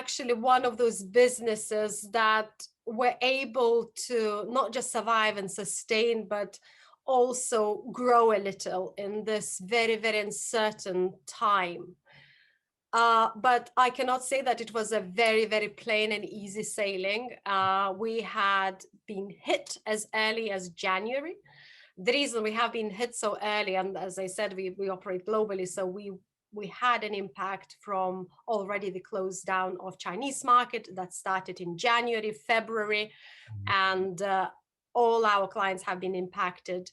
actually one of those businesses that were able to not just survive and sustain, but also grow a little in this very, very uncertain time. But I cannot say that it was a very, very plain and easy sailing. We had been hit as early as January. The reason we have been hit so early, and as I said, we operate globally, so we had an impact from already the close down of Chinese market that started in January, February, and all our clients have been impacted,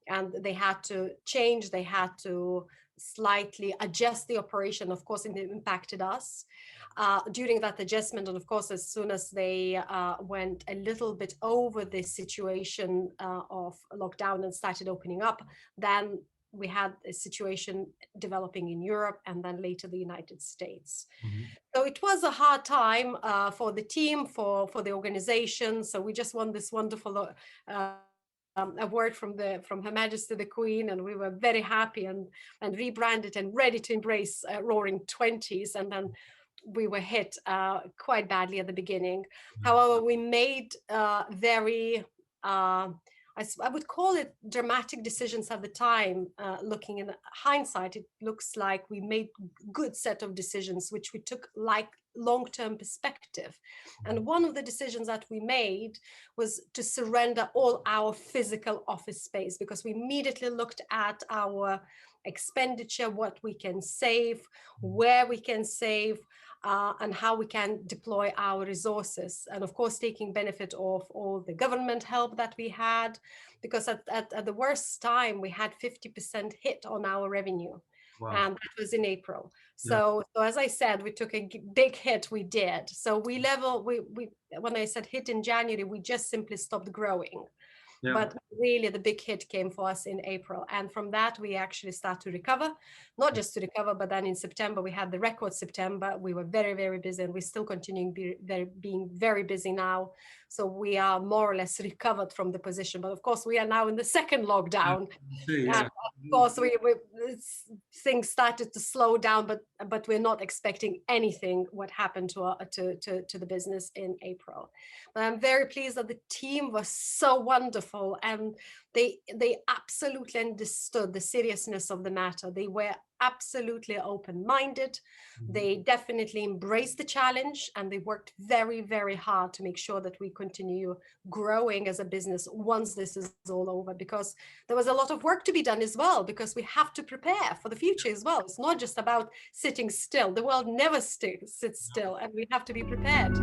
and they had to change, they had to slightly adjust the operation. Of course, it impacted us during that adjustment. And of course, as soon as they went a little bit over this situation of lockdown and started opening up, then we had a situation developing in Europe and then later the United States. So it was a hard time for the team, for the organization. So we just won this wonderful award from Her Majesty the Queen, and we were very happy and rebranded and ready to embrace Roaring 20s. And then we were hit quite badly at the beginning. However, we made very I would call it dramatic decisions at the time. Looking in hindsight, it looks like we made good set of decisions which we took like long-term perspective. And one of the decisions that we made was to surrender all our physical office space, because we immediately looked at our expenditure, what we can save, where we can save, and how we can deploy our resources. And of course, taking benefit of all the government help that we had, because at the worst time, we had 50% hit on our revenue. Wow. And that was in April. So as I said, we took a big hit, we did. So we when I said hit in January, we just simply stopped growing. Yeah. But really the big hit came for us in April. And from that, we actually start to recover, not just to recover, but then in September, we had the record September. We were very, very busy, and we're still continuing being very busy now. So we are more or less recovered from the position. But of course, we are now in the second lockdown. Yeah. Of course, things started to slow down, but we're not expecting anything what happened to the business in April. But I'm very pleased that the team was so wonderful, and they absolutely understood the seriousness of the matter. They were absolutely open-minded. They definitely embraced the challenge, and they worked very, very hard to make sure that we continue growing as a business once this is all over, because there was a lot of work to be done as well, because we have to prepare for the future as well. It's not just about sitting still. The world never sits still, and we have to be prepared.